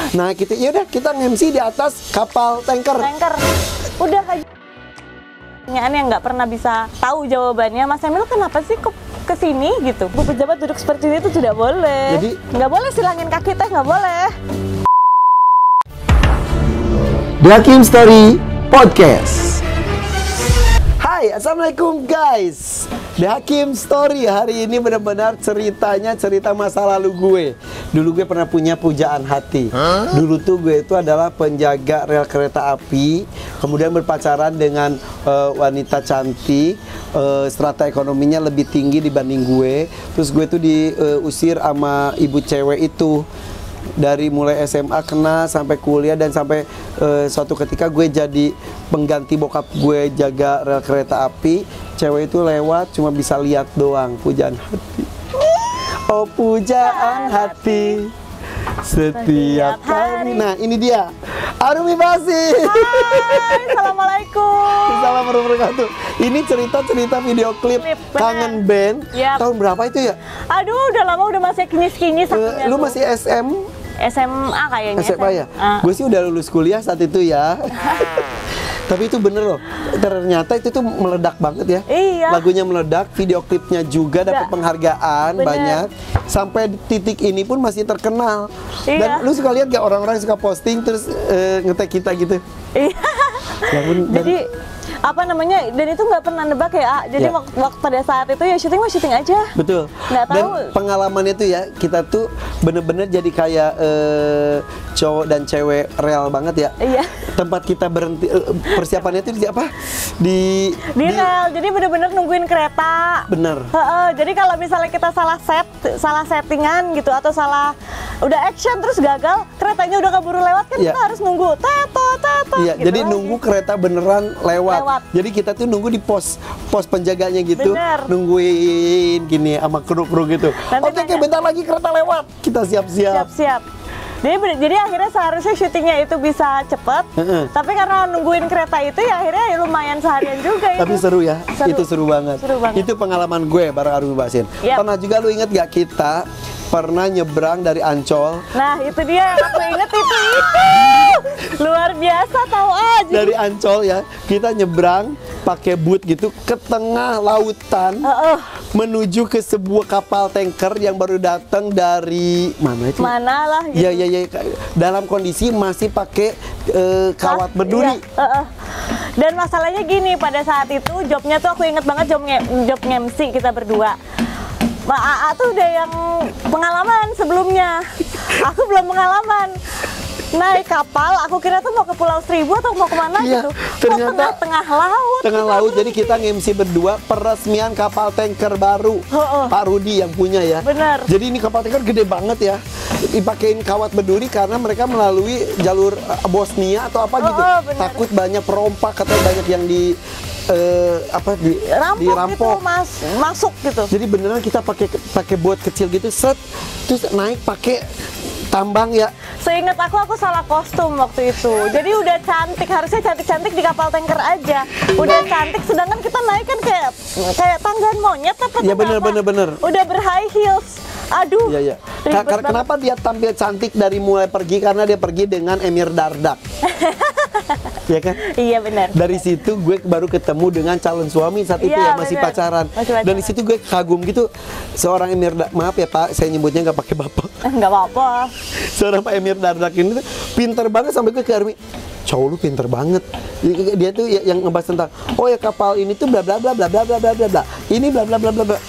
Nah gitu, ya udah kita nge-MC di atas kapal tanker. Udah aja. Pertanyaan yang nggak pernah bisa tahu jawabannya. Mas Emil kenapa sih kok kesini gitu? Bu pejabat duduk seperti ini itu tidak boleh. Jadi nggak boleh silangin kaki teh, nggak boleh. The Hakim Story Podcast. Hai, assalamualaikum guys. The Hakim Story hari ini benar-benar ceritanya cerita masa lalu gue. Dulu gue pernah punya pujaan hati. Dulu tuh gue itu adalah penjaga rel kereta api, kemudian berpacaran dengan wanita cantik, strata ekonominya lebih tinggi dibanding gue. Terus gue tuh diusir sama ibu cewek itu. Dari mulai SMA kena sampai kuliah dan sampai suatu ketika gue jadi pengganti bokap gue jaga rel kereta api. Cewek itu lewat cuma bisa lihat doang. Pujaan hati. Oh pujaan hati setiap hari. Nah ini dia Arumi Basin. Hai, assalamualaikum. Assalamualaikum warahmatullahi wabarakatuh. Ini cerita-cerita video klip Kangen Band. Tahun berapa itu ya? Aduh udah lama, udah masih kinyis-kinyis. Lu masih SMA kayaknya. SMA ya? Gue sih udah lulus kuliah saat itu ya. Tapi itu bener loh, ternyata itu tuh meledak banget ya. Iya. Lagunya meledak, video klipnya juga dapat penghargaan banyak. Sampai titik ini pun masih terkenal. Iya. Dan lu suka lihat gak orang-orang suka posting terus nge-tag kita gitu? Iya. Ya pun, jadi apa namanya, dan itu nggak pernah nebak ya. Jadi waktu pada saat itu ya syuting mah syuting aja. Betul. Nggak tahu. Dan pengalamannya tuh ya, kita tuh bener-bener jadi kayak cowok dan cewek real banget ya. Iya. Tempat kita berhenti, persiapannya itu di apa? Di rel. Jadi bener-bener nungguin kereta. Bener. Jadi kalau misalnya kita salah settingan gitu atau udah action terus gagal, keretanya udah keburu lewat kan, kita harus nunggu teto Iya, gitu jadi nunggu kereta beneran lewat. Jadi kita tuh nunggu di pos penjaganya gitu. Bener. Nungguin gini sama kru-kru gitu. Oke, bentar lagi kereta lewat. Kita siap-siap. Siap-siap. Jadi akhirnya seharusnya syutingnya itu bisa cepet, tapi karena nungguin kereta itu ya akhirnya lumayan seharian juga itu. Tapi seru ya, itu seru banget. Itu pengalaman gue bareng Arumi Basin. Pernah juga lu inget gak kita pernah nyebrang dari Ancol? Nah itu dia yang aku inget itu. Luar biasa tahu aja. Dari Ancol ya, kita nyebrang pakai boot gitu ke tengah lautan. Menuju ke sebuah kapal tanker yang baru datang dari mana itu? Mana lah gitu. Iya. Dalam kondisi masih pakai kawat berduri. Iya. Dan masalahnya gini, pada saat itu jobnya tuh aku inget banget, job nge-MC kita berdua. Mbak AA tuh udah yang pengalaman sebelumnya. Aku belum pengalaman. Naik kapal, aku kira tuh mau ke Pulau Seribu atau mau kemana gitu. Ternyata tengah laut. Tengah laut, jadi kita nge-MC berdua peresmian kapal tanker baru. Pak Rudi yang punya ya. Bener. Jadi ini kapal tanker gede banget ya. Dipakein kawat berduri karena mereka melalui jalur Bosnia atau apa gitu. Takut banyak perompak, katanya banyak yang dirampok gitu, masuk gitu. Jadi beneran kita pakai boat kecil gitu, terus naik pakai tambang ya. Seingat aku salah kostum waktu itu. Jadi udah cantik, harusnya cantik-cantik di kapal tanker aja. Udah cantik, sedangkan kita naik kan kayak tanggaan monyet apa? Ya bener. Udah ber-high heels. Aduh. Iya. Kenapa dia tampil cantik dari mulai pergi? Karena dia pergi dengan Emir Dardak. Iya kan? Iya benar. Dari situ gue baru ketemu dengan calon suami saat itu ya, masih pacaran. Dan di situ gue kagum gitu, seorang Emir Dardak, maaf ya Pak, saya nyebutnya nggak pakai bapak. Nggak apa-apa. Seorang Pak Emir Dardak ini tuh pinter banget, sampai gue ke Army. Cowok lu pinter banget. Dia tuh yang ngebahas tentang, oh ya kapal ini tuh bla bla bla bla bla bla bla bla. Ini bla bla bla bla bla.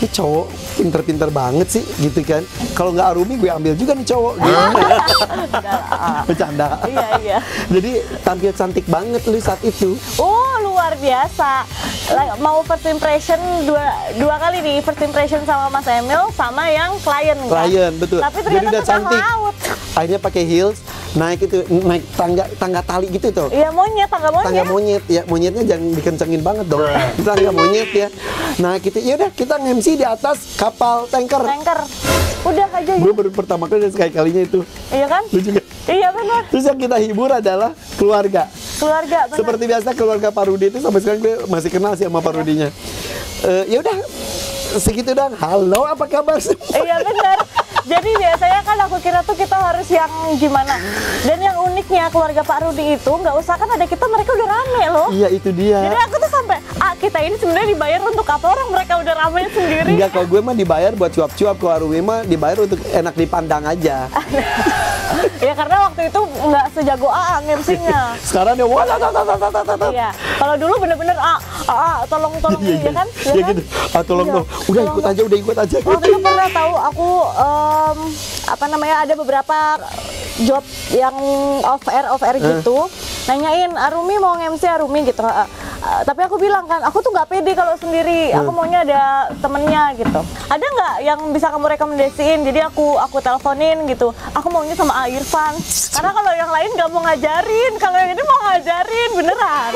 Ini cowok pinter-pinter banget sih gitu kan. Kalau nggak Arumi gue ambil juga nih cowok gitu. Bercanda. Iya. Jadi tampil cantik banget lu saat itu. Oh luar biasa. Mau first impression dua kali nih, first impression sama Mas Emil sama yang klien kan? Betul. Tapi ternyata udah cantik. Laut. Akhirnya pakai heels, naik tangga tali gitu tuh. Iya tangga monyet. Ya monyetnya jangan dikencengin banget dong. Tangga monyet ya. Nah gitu, ya udah kita nge-MC di atas kapal tanker. Udah aja. Gue baru pertama kali dan sekali-kalinya itu. Iya kan? Lu juga. Iya benar. Terus yang kita hibur adalah keluarga. Benar. Seperti biasa keluarga Pak Rudi itu sampai sekarang gue masih kenal sih sama Pak Rudinya. Ya udah segitu dong. Halo, apa kabar semua? Iya benar. Jadi biasanya kan aku kira tuh kita harus yang gimana. Dan yang uniknya keluarga Pak Rudi itu nggak usah kan ada kita, mereka udah rame loh. Iya itu dia. Jadi aku tuh sampai, kita ini sebenarnya dibayar untuk apa, orang mereka udah rame sendiri. Enggak, kalau gue mah dibayar buat cuap-cuap, kalau Arumi mah dibayar untuk enak dipandang aja. Ya karena waktu itu nggak sejago MC-nya. Sekarang dia wah. Iya. Kalau dulu bener-bener tolong Iya, ya kan? Iya Ya kan? gitu. Tolong Iya. dong. Udah ikut aja. Waktu itu pernah tahu aku apa namanya, ada beberapa job yang off air gitu. Nanyain Arumi mau nge-MC Arumi gitu. Tapi aku bilang kan, aku tuh nggak pede kalau sendiri. Aku maunya ada temennya gitu. Ada nggak yang bisa kamu rekomendasiin? Jadi aku teleponin gitu. Aku maunya sama A. Irfan. Karena kalau yang lain nggak mau ngajarin, kalau yang ini mau ngajarin beneran.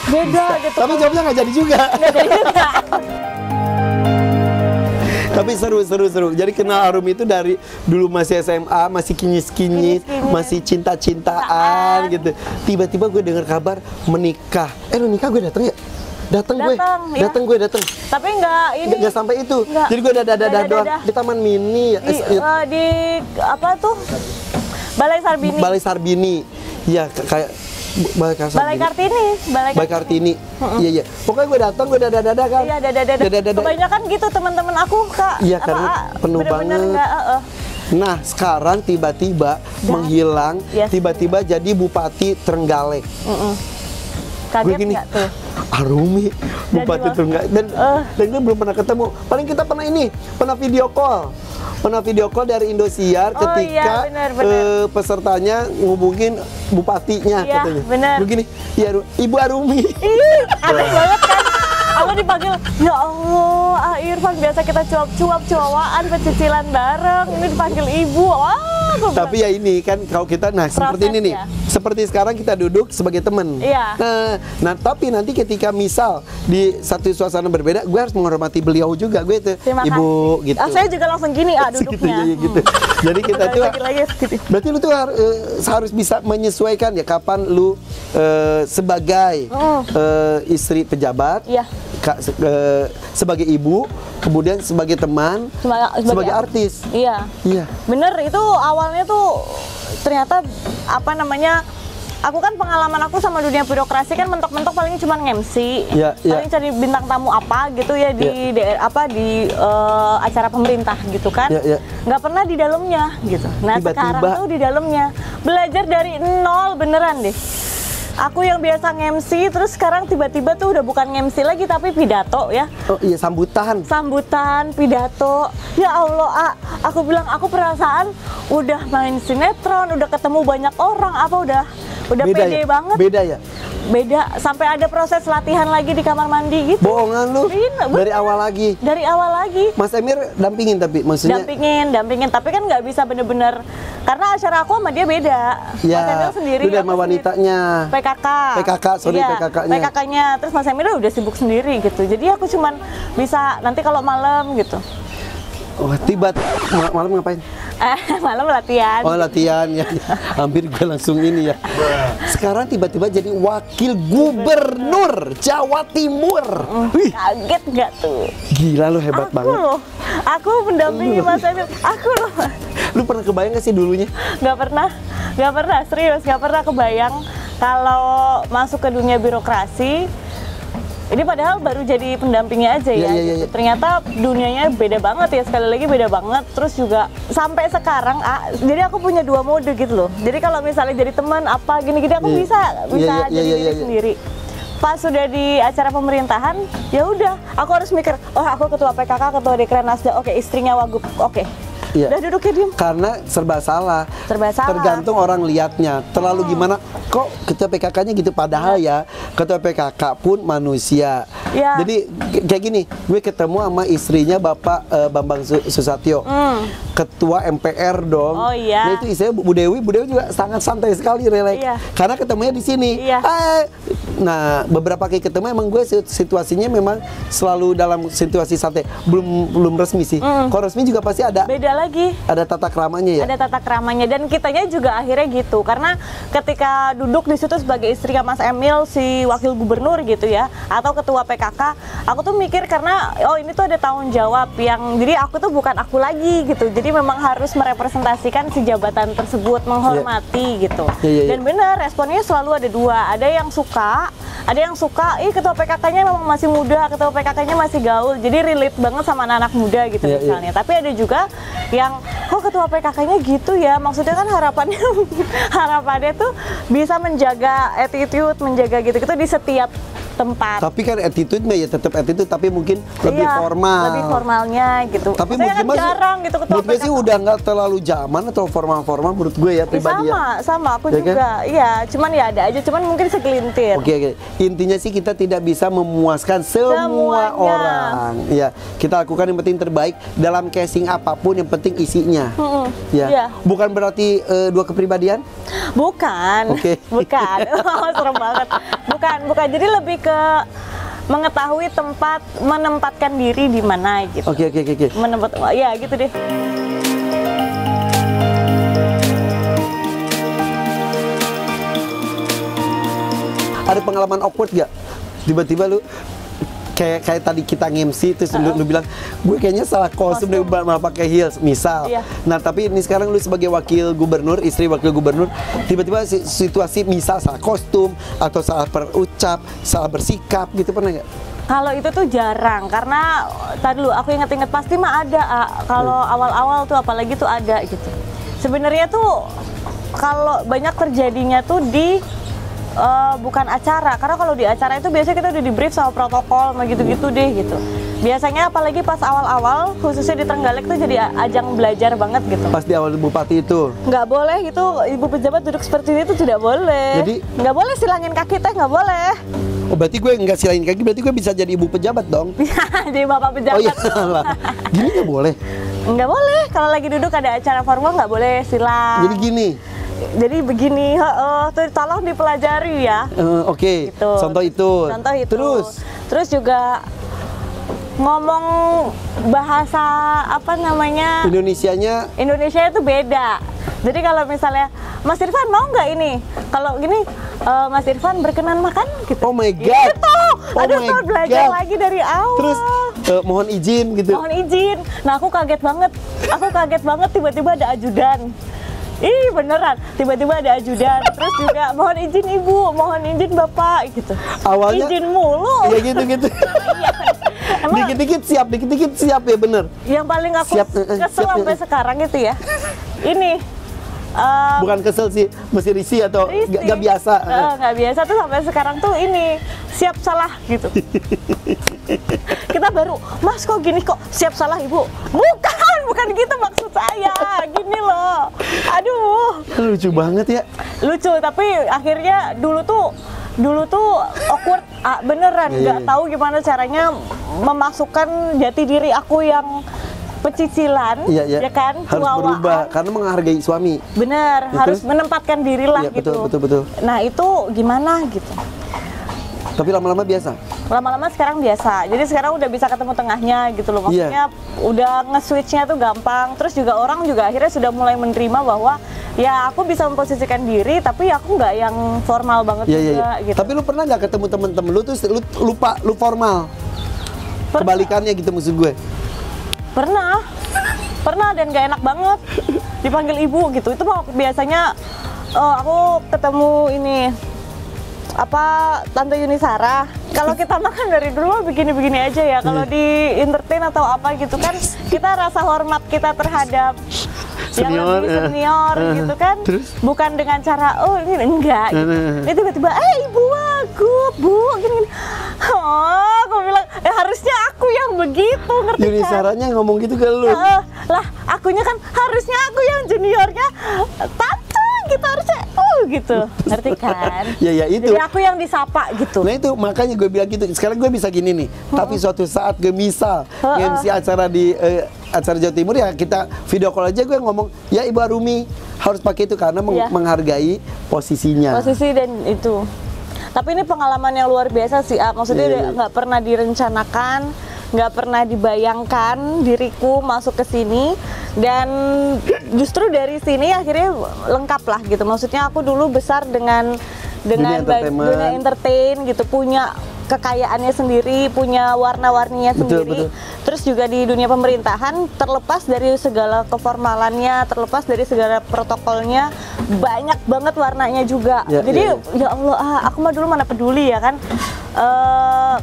Beda gitu. Tapi jawabnya nggak jadi juga. Nggak jadi juga. Tapi seru. Jadi kenal Arumi itu dari dulu masih SMA, masih kinyis-kinyis, masih cinta-cintaan gitu. Tiba-tiba gue dengar kabar menikah. Lu nikah gue datang ya? Datang gue. Tapi nggak sampai itu. Enggak. Jadi gue dadah doang di Taman Mini. Di apa tuh? Balai Sarbini. Iya, kayak Balai Kartini. Iya. Pokoknya gue datang, gue dadah kan. Iya, dadah. Kebanyakan gitu teman-teman aku, Kak. Iya, karena penuh banget. Nah, sekarang tiba-tiba menghilang, tiba-tiba jadi Bupati Trenggalek. Kaget gini, nggak tuh? Arumi, Bupati Trenggalek. Dan kita belum pernah ketemu. Paling kita pernah video call. Dari Indosiar ketika pesertanya ngubungin bupatinya katanya. Bener. Begini, ya Ibu Arumi. Aneh banget kan? Aku dipanggil, ya Allah, Irfan, biasa kita cuap-cuap-cuawaan, pecicilan bareng, ini dipanggil ibu. Wah, tapi ya ini kan kalau kita, seperti ini nih. Seperti sekarang kita duduk sebagai teman. Iya. Nah, tapi nanti ketika misal di satu suasana berbeda, gue harus menghormati beliau juga, gue itu. Ibu kasih. gitu. Saya juga langsung gini duduknya. Gitu. Jadi kita tuh berarti lu tuh harus bisa menyesuaikan ya kapan lu sebagai istri pejabat, sebagai ibu, kemudian sebagai teman, sebagai artis. Iya. Bener, itu awalnya tuh ternyata apa namanya, aku kan pengalaman aku sama dunia birokrasi kan mentok-mentok paling cuma nge-MC, paling cari bintang tamu apa gitu ya di acara pemerintah gitu kan, nggak pernah di dalamnya gitu. Nah sekarang tuh di dalamnya belajar dari nol beneran deh. Aku yang biasa nge-MC, terus sekarang tiba-tiba tuh udah bukan nge-MC lagi tapi pidato ya. Oh iya, sambutan, pidato. Ya Allah, aku bilang aku perasaan udah main sinetron, udah ketemu banyak orang, apa udah pede banget. Beda ya? Beda, sampai ada proses latihan lagi di kamar mandi gitu. Bohongan lu? Dari awal lagi? Dari awal lagi. Mas Emir dampingin tapi maksudnya? Dampingin, tapi kan nggak bisa bener-bener, karena acara aku sama dia beda. Ya, Mas Emir sendiri. Lu sama wanitanya? PKK-nya. PKK-nya, terus Mas Emir udah sibuk sendiri gitu. Jadi aku cuman bisa nanti kalau malam gitu. Oh, malam ngapain? Malam latihan. Oh, latihan ya. Hampir gue langsung ini ya. Sekarang tiba-tiba jadi wakil gubernur Jawa Timur. Kaget nggak tuh? Gila, lu hebat banget. Aku mendampingi Mas Emil. Aku loh. Lu pernah kebayang nggak sih dulunya? Nggak pernah, serius nggak pernah kebayang kalau masuk ke dunia birokrasi. Ini padahal baru jadi pendampingnya aja ya. Gitu. Ternyata dunianya beda banget ya, sekali lagi beda banget. Terus juga sampai sekarang, jadi aku punya dua mode gitu loh. Jadi kalau misalnya jadi teman apa gini-gini aku bisa jadi diri sendiri. Pas sudah di acara pemerintahan, ya udah, aku harus mikir, aku ketua PKK, ketua Dekran Nasda, oke, istrinya Wagub, oke. Udah duduknya diem. Karena serba salah. Tergantung orang lihatnya. Terlalu gimana? Kok ketua PKK-nya gitu? Padahal ya ketua PKK pun manusia. Jadi kayak gini, gue ketemu sama istrinya Bapak Bambang Susatyo, ketua MPR dong. Nah itu istrinya Bu Dewi juga sangat santai sekali, relax. Karena ketemunya di sini. Nah, beberapa kali ketemu emang gue situasinya memang selalu dalam situasi santai. Belum resmi sih. Kalau resmi juga pasti ada. Beda lagi. Ada tata keramanya ya. Ada tata keramanya dan kitanya juga akhirnya gitu. Karena ketika duduk di situ sebagai istrinya Mas Emil, si wakil gubernur gitu ya, atau ketua PKK, aku tuh mikir karena oh ini tuh ada tanggung jawab yang jadi aku tuh bukan aku lagi gitu. Jadi memang harus merepresentasikan si jabatan tersebut, menghormati gitu. Dan benar responnya selalu ada dua. Ada yang suka, ih ketua PKK-nya memang masih muda, ketua PKK-nya masih gaul, jadi relate banget sama anak-anak muda gitu misalnya. Tapi ada juga yang kok ketua PKK-nya gitu ya, maksudnya kan harapannya tuh bisa menjaga attitude, menjaga gitu-gitu di setiap tempat. Tapi kan attitude-nya ya tetap attitude, tapi mungkin lebih formal. Lebih formalnya gitu. Tapi saya kan jarang gitu ketua menurut gue sih udah nggak terlalu zaman atau formal-formal menurut gue ya pribadi sama aku ya juga. Kan? Iya, cuman ya ada aja, cuman mungkin segelintir. Oke. Intinya sih kita tidak bisa memuaskan semua orang. Ya, kita lakukan yang penting terbaik dalam casing apapun, yang penting isinya. Ya. Bukan berarti dua kepribadian? Bukan. Bukan. Oh, serem banget. Bukan. Jadi lebih ke mengetahui tempat, menempatkan diri di mana gitu. Oke. Ya gitu deh. Ada pengalaman awkward gak? Tiba-tiba lu kayak tadi kita nge-MC terus lu bilang gue kayaknya salah kostum deh malah pakai heels misal. Nah tapi ini sekarang lu sebagai wakil gubernur, istri wakil gubernur, tiba-tiba situasi misal salah kostum atau salah berucap, salah bersikap gitu, pernah nggak? Kalau itu tuh jarang, karena tadi dulu aku inget-inget pasti mah ada. Kalau awal-awal tuh apalagi tuh ada gitu. Sebenarnya tuh kalau banyak terjadinya tuh di bukan acara, karena kalau di acara itu biasanya kita udah di brief sama protokol sama gitu-gitu deh gitu. Biasanya apalagi pas awal-awal, khususnya di Trenggalek tuh jadi ajang belajar banget gitu. Pas di awal bupati itu? Nggak boleh gitu, ibu pejabat duduk seperti itu tidak boleh. Jadi? Nggak boleh silangin kaki teh, nggak boleh. Oh berarti gue nggak silangin kaki, berarti gue bisa jadi ibu pejabat dong? Jadi bapak pejabat. Oh iya lah, gini nggak boleh? Nggak boleh, kalau lagi duduk ada acara formal nggak boleh silang. Jadi gini? Jadi begini, tuh tolong dipelajari ya. Oke. Gitu. Contoh itu. Terus juga ngomong bahasa apa namanya? Indonesia itu beda. Jadi kalau misalnya Mas Irfan mau nggak ini? Kalau gini Mas Irfan berkenan makan gitu. Oh my god. Gitu. Aduh, belajar lagi dari awal. Terus mohon izin gitu. Mohon izin. Nah aku kaget banget tiba-tiba ada ajudan. Ih beneran, tiba-tiba ada ajudan. Terus juga mohon izin ibu, mohon izin bapak gitu. Awalnya izin mulu. Iya gitu. Dikit-dikit siap ya bener. Yang paling aku kesel sampai sekarang itu ya. Ini bukan kesel sih, mesti risih atau gak biasa. Gak biasa tuh sampai sekarang tuh ini siap salah gitu. Kita baru, Mas kok gini kok siap salah ibu? Bukan gitu maksud saya, gini loh. Aduh. Lucu banget ya. Lucu, tapi akhirnya dulu tuh awkward beneran, nggak tahu gimana caranya memasukkan jati diri aku yang pecicilan, ya kan? Harus berubah karena menghargai suami. Bener, harus menempatkan diri lah gitu. Betul. Nah itu gimana gitu. Tapi lama-lama biasa? Lama-lama sekarang biasa, jadi sekarang udah bisa ketemu tengahnya gitu loh. Maksudnya udah nge-switch-nya tuh gampang. Terus juga orang juga akhirnya sudah mulai menerima bahwa ya aku bisa memposisikan diri, tapi aku nggak yang formal banget juga gitu. Tapi lu pernah nggak ketemu temen-temen lu terus lu lupa lu formal? Kebalikannya gitu maksud gue. Pernah dan gak enak banget dipanggil ibu gitu. Itu biasanya aku ketemu ini Tante Yunisara. Kalau kita makan dari dulu begini-begini aja ya. Kalau di entertain atau apa gitu kan, kita rasa hormat kita terhadap yang lebih senior gitu kan. Terus? Bukan dengan cara ini enggak gitu. Ini tiba-tiba ibu aku bu gini. Oh aku bilang harusnya aku yang begitu, ngerti kan? Yunisaranya ngomong gitu ke lu? Lah akunya kan harusnya aku yang juniornya tante gitu, harusnya gitu, ngerti kan? Ya itu. Jadi aku yang disapa gitu. Nah itu makanya gue bilang gitu. Sekarang gue bisa gini nih. Tapi suatu saat gue misal MC acara di acara Jawa Timur ya kita video call aja, gue ngomong ya Ibu Arumi harus pakai itu karena menghargai posisinya. Posisi dan itu. Tapi ini pengalaman yang luar biasa sih, maksudnya Iya. nggak pernah direncanakan, nggak pernah dibayangkan diriku masuk ke sini, dan justru dari sini akhirnya lengkap lah gitu. Maksudnya aku dulu besar dengan dunia entertain gitu, punya kekayaannya sendiri, punya warna-warninya sendiri. Terus juga di dunia pemerintahan, terlepas dari segala keformalannya, terlepas dari segala protokolnya, banyak banget warnanya juga. Jadi ya Allah, aku mah dulu mana peduli ya kan,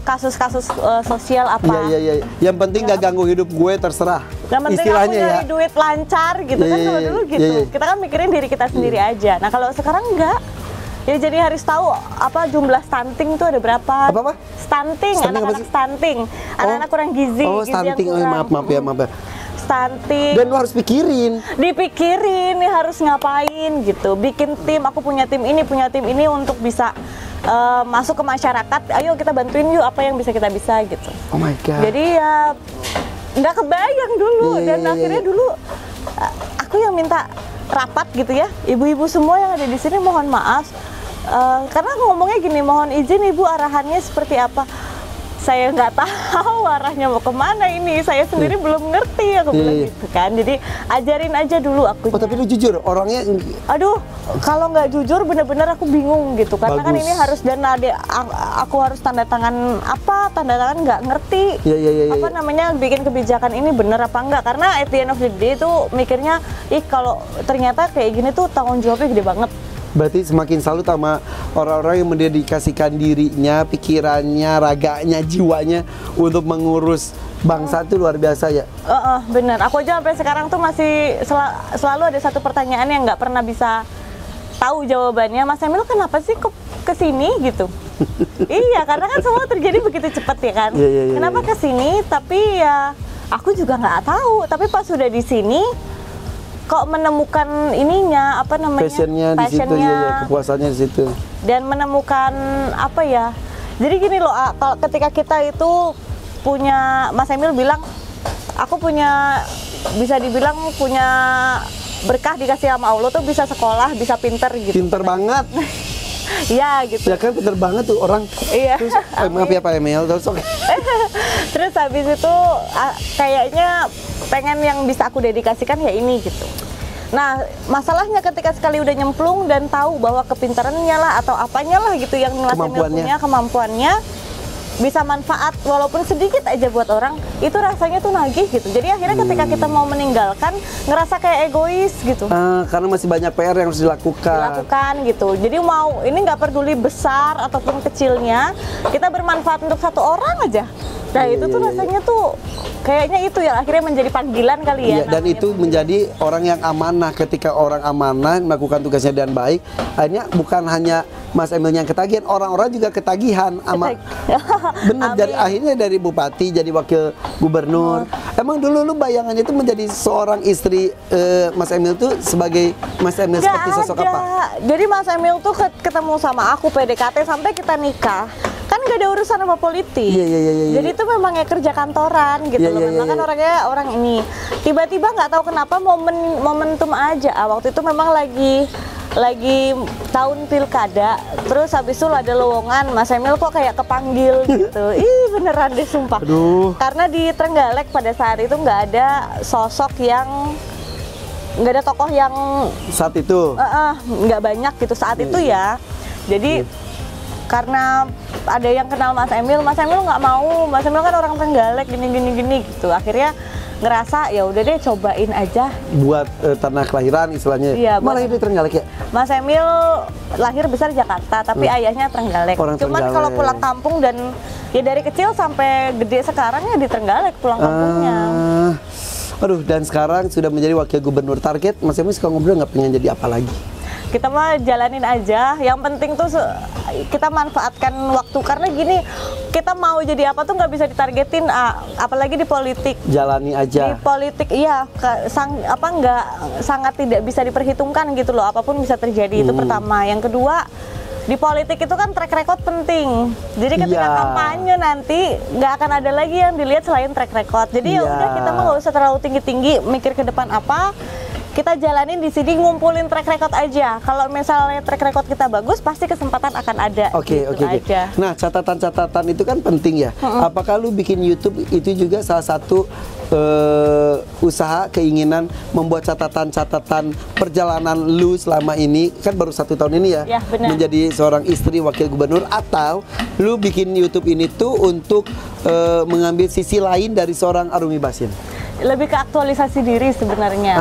kasus-kasus sosial apa. Iya. Yang penting gak ganggu hidup gue, terserah. Yang penting aku nyari duit lancar gitu kan, kalau dulu gitu. Kita kan mikirin diri kita sendiri aja. Nah kalau sekarang enggak. Ya jadi harus tahu apa jumlah stunting tuh ada berapa? Apa? Stunting, anak-anak stunting, anak-anak kurang gizi. Oh, stunting, maaf ya. Stunting. Dan lu harus dipikirin nih harus ngapain gitu. Bikin tim, aku punya tim ini untuk bisa masuk ke masyarakat. Ayo kita bantuin yuk, apa yang bisa gitu. Oh my god. Jadi ya nggak kebayang dulu, dan akhirnya dulu aku yang minta rapat gitu ya, ibu-ibu semua yang ada di sini mohon maaf, karena ngomongnya gini, mohon izin ibu arahannya seperti apa. Saya nggak tahu arahnya mau kemana ini, saya sendiri belum ngerti, aku bilang gitu kan. Jadi ajarin aja dulu aku. Oh tapi lu jujur orangnya? Aduh, kalau nggak jujur bener-bener aku bingung gitu, karena kan ini harus dana, aku harus tanda tangan nggak ngerti. Apa namanya, bikin kebijakan ini bener apa enggak, karena at the end of the day itu mikirnya, kalau ternyata kayak gini tuh tanggung jawabnya gede banget. Berarti semakin salut sama orang-orang yang mendedikasikan dirinya, pikirannya, raganya, jiwanya untuk mengurus bangsa itu luar biasa ya. Bener, aku aja sampai sekarang tuh masih selalu ada satu pertanyaan yang nggak pernah bisa tahu jawabannya. Mas Emil kenapa sih kesini gitu? Iya, karena kan semua terjadi begitu cepat ya kan. Kenapa kesini? Tapi ya aku juga nggak tahu. Tapi pas sudah di sini, kok menemukan ininya, apa namanya, passionnya di situ, kepuasannya di situ, dan menemukan apa ya. Jadi gini loh, kalau ketika kita itu punya, Mas Emil bilang aku punya, bisa dibilang punya berkah dikasih sama Allah tuh, bisa sekolah, bisa pinter gitu. Pinter banget. Iya gitu. Ya kan pinter banget tuh orang. Iya. Terus, maaf ya Pak Emil, terus oke. Terus habis itu kayaknya pengen yang bisa aku dedikasikan ya ini gitu. Nah, masalahnya ketika sekali udah nyemplung dan tahu bahwa kepintarannya lah atau apanya lah gitu yang Mas Emil punya, kemampuannya bisa manfaat walaupun sedikit aja buat orang, itu rasanya tuh nagih gitu. Jadi akhirnya ketika kita mau meninggalkan, ngerasa kayak egois gitu. Karena masih banyak PR yang harus dilakukan gitu. Jadi mau ini nggak peduli besar ataupun kecilnya, kita bermanfaat untuk satu orang aja. Nah itu tuh rasanya tuh kayaknya itu yang akhirnya menjadi panggilan kali ya. Dan itu menjadi orang yang amanah. Ketika orang amanah melakukan tugasnya dengan baik, akhirnya bukan hanya Mas Emil yang ketagihan, orang-orang juga ketagihan sama. Benar, dari akhirnya dari bupati jadi wakil gubernur. Emang dulu lu bayangannya itu menjadi seorang istri Mas Emil tuh sebagai Mas Emil seperti sosok apa? Jadi Mas Emil tuh ketemu sama aku PDKT sampai kita nikah. Kan nggak ada urusan sama politik. Jadi itu memang ya kerja kantoran gitu loh. Memang kan orangnya orang ini. Tiba-tiba nggak tahu kenapa momentum aja. Waktu itu memang lagi tahun pilkada, terus habis itu ada lowongan, Mas Emil kok kayak kepanggil gitu. Ih beneran deh sumpah. Aduh. Karena di Trenggalek pada saat itu nggak ada sosok yang, nggak ada tokoh yang saat itu nggak banyak gitu saat itu ya. Jadi karena ada yang kenal Mas Emil nggak mau. Mas Emil kan orang Trenggalek gini gitu. Akhirnya ngerasa ya udah deh cobain aja buat tanah kelahiran istilahnya. Malah itu Trenggalek ya. Mas Emil lahir besar Jakarta tapi ayahnya Trenggalek. Cuman kalau pulang kampung dan ya dari kecil sampai gede sekarang ya di Trenggalek pulang kampungnya. Aduh, dan sekarang sudah menjadi wakil gubernur. Target Mas Emil suka ngobrol nggak pengen jadi apa lagi? Kita mah jalanin aja, yang penting tuh kita manfaatkan waktu, karena gini, kita mau jadi apa tuh nggak bisa ditargetin, apalagi di politik. Jalani aja. Di politik iya, sangat tidak bisa diperhitungkan gitu loh, apapun bisa terjadi. Itu pertama. Yang kedua, di politik itu kan track record penting. Jadi ketika kampanye nanti nggak akan ada lagi yang dilihat selain track record. Jadi ya udah, kita mah nggak usah terlalu tinggi-tinggi mikir ke depan apa. kita jalanin di sini, ngumpulin track record aja. Kalau misalnya track record kita bagus, pasti kesempatan akan ada. Oke. Nah, catatan-catatan itu kan penting ya. Apakah lu bikin YouTube itu juga salah satu usaha, keinginan membuat catatan-catatan perjalanan lu selama ini, kan baru 1 tahun ini ya, benar. menjadi seorang istri wakil gubernur, atau lu bikin YouTube ini tuh untuk mengambil sisi lain dari seorang Arumi Bachsin? Lebih ke aktualisasi diri sebenarnya.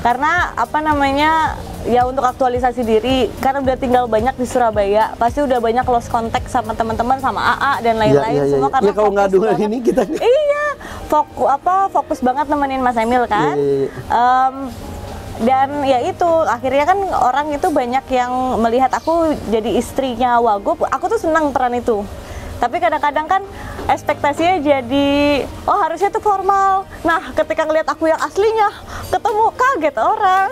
Karena apa namanya, ya untuk aktualisasi diri, karena udah tinggal banyak di Surabaya, pasti udah banyak lost contact sama teman-teman, sama AA dan lain-lain semua. Karena ya kalau ngadu ini kita fokus banget nemenin Mas Emil kan. Dan ya itu, akhirnya kan orang itu banyak yang melihat aku jadi istrinya Wagub. Aku tuh senang peran itu. Tapi kadang-kadang kan ekspektasinya jadi, oh harusnya tuh formal. Nah, ketika ngelihat aku yang aslinya, ketemu kaget orang.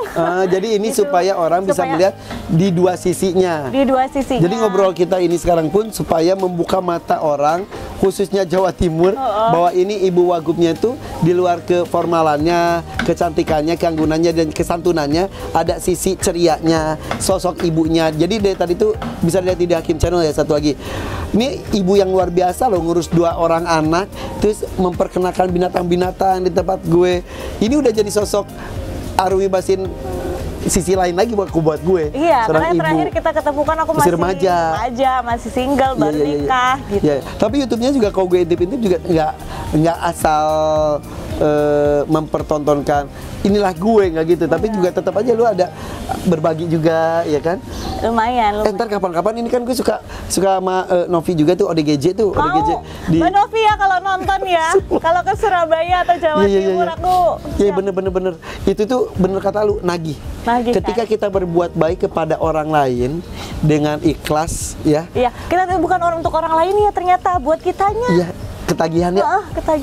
Jadi ini gitu. Supaya orang bisa melihat di dua sisinya. Di dua sisinya. Jadi ngobrol kita ini sekarang pun supaya membuka mata orang, khususnya Jawa Timur, bahwa ini Ibu Wagubnya itu di luar keformalannya, kecantikannya, keanggunannya, dan kesantunannya, ada sisi cerianya, sosok ibunya. Jadi dari tadi tuh bisa dilihat di Hakim Channel ya, satu lagi. Ini ibu yang luar biasa loh, ngurus 2 orang anak, terus memperkenalkan binatang-binatang di tempat gue. Ini udah jadi sosok Arumi Bachsin sisi lain lagi buat gue. Iya, karena terakhir kita ketemu kan aku masih remaja, masih single, baru nikah gitu. Tapi YouTube-nya juga kalau gue intip-intip juga nggak asal mempertontonkan inilah gue, nggak gitu, tapi juga tetap aja lu ada berbagi juga, ya kan? Lumayan. Ntar kapan-kapan ini kan gue suka sama Novi juga tuh, ODGJ tuh. ODGJ di Mbak Novi ya kalau nonton ya. Kalau ke Surabaya atau Jawa Timur aku. Iya bener. Itu tuh bener kata lu, nagih. Ketika kita berbuat baik kepada orang lain dengan ikhlas, ya. Iya, kita tuh bukan untuk orang lain ya, ternyata buat kitanya. Iya. Ketagihannya,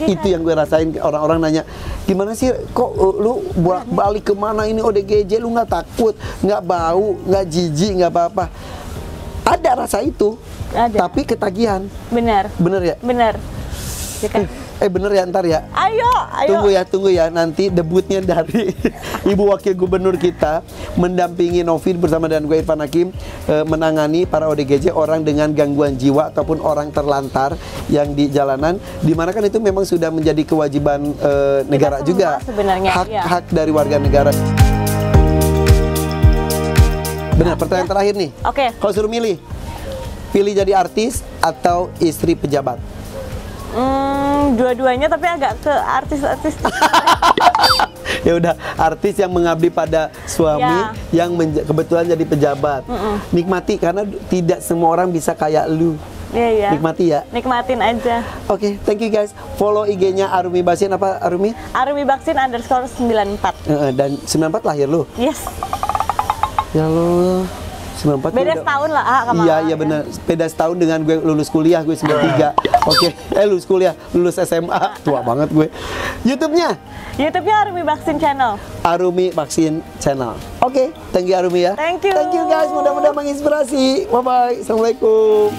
itu yang gue rasain. Orang-orang nanya, gimana sih kok lu bolak-balik kemana ini ODGJ, lu nggak takut, nggak bau, nggak jijik, nggak apa-apa? Ada rasa itu, tapi ketagihan. Bener ya? Bener. Bener ya, ntar ya. Ayo. Tunggu ya, nanti debutnya dari Ibu Wakil Gubernur kita mendampingi Novi bersama dengan gue Irfan Hakim, menangani para ODGJ, orang dengan gangguan jiwa ataupun orang terlantar yang di jalanan, dimana kan itu memang sudah menjadi kewajiban negara juga, sebenarnya hak dari warga negara. Benar, pertanyaan terakhir nih. Kalau suruh pilih jadi artis atau istri pejabat? Dua-duanya, tapi agak ke artis. Ya udah, artis yang mengabdi pada suami, yang kebetulan jadi pejabat. Nikmati, karena tidak semua orang bisa kayak lu. Iya. Nikmati ya. Nikmatin aja. Oke, thank you guys. Follow IG-nya Arumi Bachsin, apa Arumi? Arumi Bachsin _94. Dan 94 lahir lu? Yes. Ya Allah. 94 beda setahun lah kemarin. Iya benar, beda setahun dengan gue lulus kuliah, gue 93. Lulus kuliah, lulus SMA, tua banget gue. YouTube-nya Arumi Bachsin Channel. Arumi Bachsin Channel. Thank you Arumi ya. Thank you guys, mudah-mudahan menginspirasi. Bye bye. Assalamualaikum.